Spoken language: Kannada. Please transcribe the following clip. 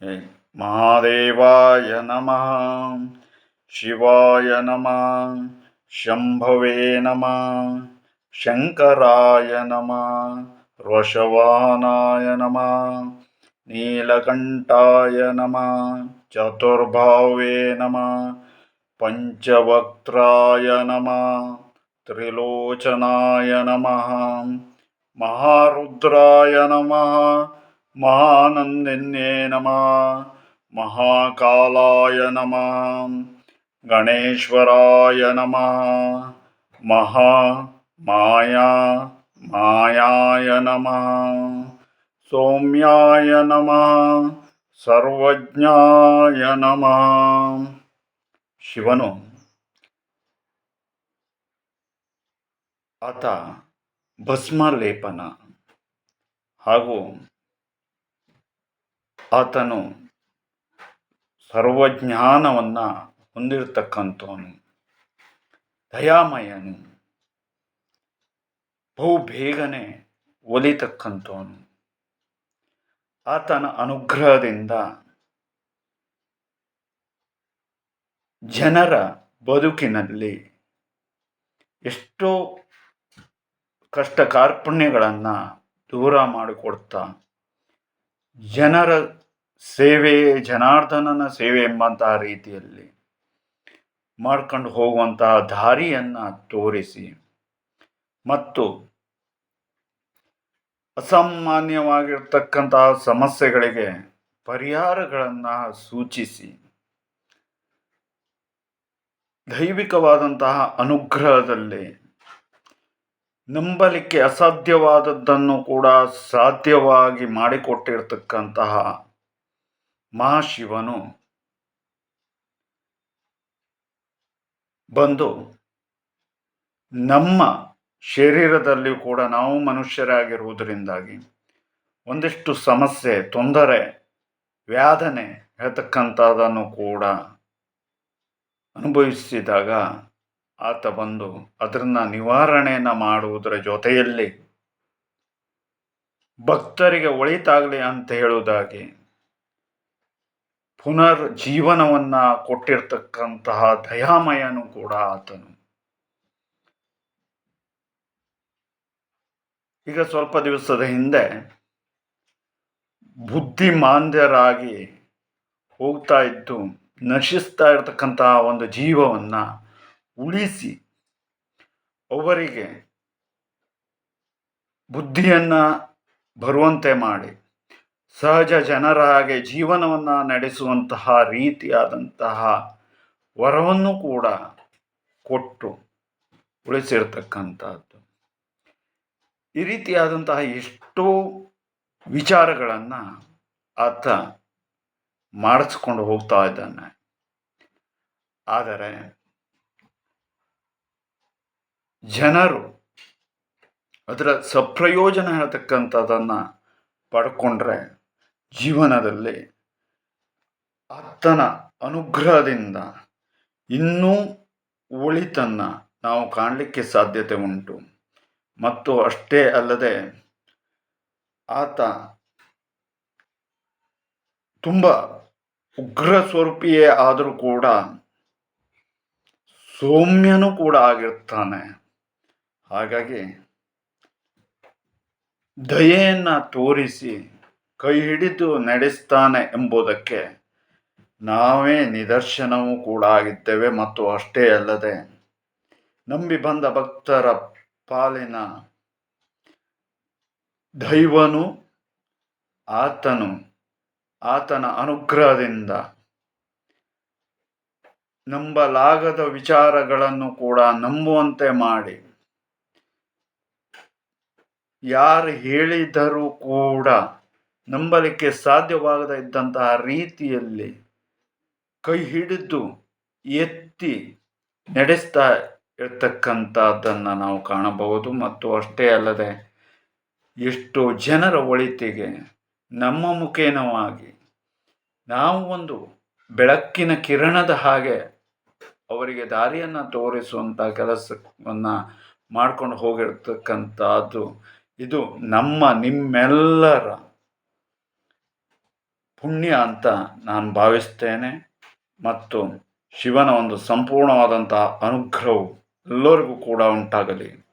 ಮಹಾದೇವಾಯ ನಮಃ, ಶಿವಾಯ ನಮಃ, ಶಂಭವೇ ನಮಃ, ಶಂಕರಾಯ ನಮಃ, ವೃಷವಾಹನಾಯ ನಮಃ, ನೀಲಕಂಠಾಯ ನಮಃ, ಚತುರ್ಭಾವೇ ನಮಃ, ಪಂಚವಕ್ತ್ರಾಯ ನಮಃ, ತ್ರಿಲೋಚನಾಯ ನಮಃ, ಮಹಾರುದ್ರಾಯ ನಮಃ, ಮಹಾನಂದಿನ್ಯೇ ನಮಃ, ಮಹಾಕಾಲಾಯ ನಮಃ, ಗಣೇಶ್ವರಾಯ ನಮಃ, ಮಾಯಾಯ ನಮಃ, ಸೌಮ್ಯಾಯ ನಮಃ, ಸರ್ವಜ್ಞಾಯ ನಮಃ. ಶಿವನು ಆತ ಭಸ್ಮಲೇಪನ ಹಾಗೂ ಆತನು ಸರ್ವಜ್ಞಾನವನ್ನು ಹೊಂದಿರತಕ್ಕಂಥವನು, ದಯಾಮಯನು, ಬಹು ಬೇಗನೆ ಒಲಿತಕ್ಕಂಥವನು. ಆತನ ಅನುಗ್ರಹದಿಂದ ಜನರ ಬದುಕಿನಲ್ಲಿ ಎಷ್ಟೋ ಕಷ್ಟ ಕಾರ್ಪಣ್ಯಗಳನ್ನು ದೂರ ಮಾಡಿಕೊಡ್ತಾ ಜನರ ಸೇವೆ, ಜನಾರ್ದನನ ಸೇವೆ ಎಂಬಂತಹ ರೀತಿಯಲ್ಲಿ ಮಾಡ್ಕೊಂಡು ಹೋಗುವಂತಹ ದಾರಿಯನ್ನು ತೋರಿಸಿ ಮತ್ತು ಅಸಾಮಾನ್ಯವಾಗಿರ್ತಕ್ಕಂತಹ ಸಮಸ್ಯೆಗಳಿಗೆ ಪರಿಹಾರಗಳನ್ನು ಸೂಚಿಸಿ ದೈವಿಕವಾದಂತಹ ಅನುಗ್ರಹದಲ್ಲಿ ನಂಬಲಿಕ್ಕೆ ಅಸಾಧ್ಯವಾದದ್ದನ್ನು ಕೂಡ ಸಾಧ್ಯವಾಗಿ ಮಾಡಿಕೊಟ್ಟಿರ್ತಕ್ಕಂತಹ ಮಹಾಶಿವನು ಬಂದು ನಮ್ಮ ಶರೀರದಲ್ಲಿ ಕೂಡ ನಾವು ಮನುಷ್ಯರಾಗಿರುವುದರಿಂದಾಗಿ ಒಂದಿಷ್ಟು ಸಮಸ್ಯೆ, ತೊಂದರೆ, ವ್ಯಾಧನೆ ಹೇಳ್ತಕ್ಕಂಥದ್ದನ್ನು ಕೂಡ ಅನುಭವಿಸಿದಾಗ ಆತ ಬಂದು ಅದನ್ನು ನಿವಾರಣೆಯನ್ನು ಮಾಡುವುದರ ಜೊತೆಯಲ್ಲಿ ಭಕ್ತರಿಗೆ ಒಳಿತಾಗಲಿ ಅಂತ ಹೇಳುವುದಾಗಿ ಪುನರ್ ಜೀವನವನ್ನು ಕೊಟ್ಟಿರ್ತಕ್ಕಂತಹ ದಯಾಮಯನು ಕೂಡ ಆತನು. ಈಗ ಸ್ವಲ್ಪ ದಿವಸದ ಹಿಂದೆ ಬುದ್ಧಿಮಾಂದ್ಯರಾಗಿ ಹೋಗ್ತಾ ಇದ್ದು ನಶಿಸ್ತಾ ಇರತಕ್ಕಂತಹ ಒಂದು ಜೀವವನ್ನು ಉಳಿಸಿ ಅವರಿಗೆ ಬುದ್ಧಿಯನ್ನು ಬರುವಂತೆ ಮಾಡಿ ಸಹಜ ಜನರ ಹಾಗೆ ಜೀವನವನ್ನು ನಡೆಸುವಂತಹ ರೀತಿಯಾದಂತಹ ವರವನ್ನು ಕೂಡ ಕೊಟ್ಟು ಉಳಿಸಿರ್ತಕ್ಕಂಥದ್ದು. ಈ ರೀತಿಯಾದಂತಹ ಎಷ್ಟೋ ವಿಚಾರಗಳನ್ನು ಆತ ಮಾಡಿಸ್ಕೊಂಡು ಹೋಗ್ತಾ ಇದ್ದಾನೆ. ಆದರೆ ಜನರು ಅದರ ಸಪ್ರಯೋಜನ ಹೇಳ್ತಕ್ಕಂಥದ್ದನ್ನು ಪಡ್ಕೊಂಡ್ರೆ ಜೀವನದಲ್ಲಿ ಆತನ ಅನುಗ್ರಹದಿಂದ ಇನ್ನೂ ಒಳಿತನ್ನು ನಾವು ಕಾಣಲಿಕ್ಕೆ ಸಾಧ್ಯತೆ ಉಂಟು. ಮತ್ತು ಅಷ್ಟೇ ಅಲ್ಲದೆ ಆತ ತುಂಬ ಉಗ್ರ ಸ್ವರೂಪಿಯೇ ಆದರೂ ಕೂಡ ಸೌಮ್ಯನೂ ಕೂಡ ಆಗಿರ್ತಾನೆ. ಹಾಗಾಗಿ ದಯೆಯನ್ನು ತೋರಿಸಿ ಕೈ ಹಿಡಿದು ನಡೆಸ್ತಾನೆ ಎಂಬುದಕ್ಕೆ ನಾವೇ ನಿದರ್ಶನವೂ ಕೂಡ ಆಗಿದ್ದೇವೆ. ಮತ್ತು ಅಷ್ಟೇ ಅಲ್ಲದೆ ನಂಬಿ ಬಂದ ಭಕ್ತರ ಪಾಲಿನ ದೈವನು ಆತನು ಆತನ ಅನುಗ್ರಹದಿಂದ ನಂಬಲಾಗದ ವಿಚಾರಗಳನ್ನು ಕೂಡ ನಂಬುವಂತೆ ಮಾಡಿ, ಯಾರು ಹೇಳಿದರೂ ಕೂಡ ನಂಬಲಿಕ್ಕೆ ಸಾಧ್ಯವಾಗದೇ ಇದ್ದಂತಹ ರೀತಿಯಲ್ಲಿ ಕೈ ಹಿಡಿದು ಎತ್ತಿ ನಡೆಸ್ತಾ ಇರ್ತಕ್ಕಂಥದ್ದನ್ನು ನಾವು ಕಾಣಬಹುದು. ಮತ್ತು ಅಷ್ಟೇ ಅಲ್ಲದೆ ಎಷ್ಟೋ ಜನರ ಒಳಿತಿಗೆ ನಮ್ಮ ಮುಖೇನವಾಗಿ ನಾವು ಒಂದು ಬೆಳಕಿನ ಕಿರಣದ ಹಾಗೆ ಅವರಿಗೆ ದಾರಿಯನ್ನು ತೋರಿಸುವಂಥ ಕೆಲಸವನ್ನು ಮಾಡ್ಕೊಂಡು ಹೋಗಿರ್ತಕ್ಕಂಥದ್ದು ಇದು ನಮ್ಮ ನಿಮ್ಮೆಲ್ಲರ ಪುಣ್ಯ ಅಂತ ನಾನು ಭಾವಿಸ್ತೇನೆ. ಮತ್ತು ಶಿವನ ಒಂದು ಸಂಪೂರ್ಣವಾದಂತಹ ಅನುಗ್ರಹವು ಎಲ್ಲರಿಗೂ ಕೂಡ ಉಂಟಾಗಲಿ.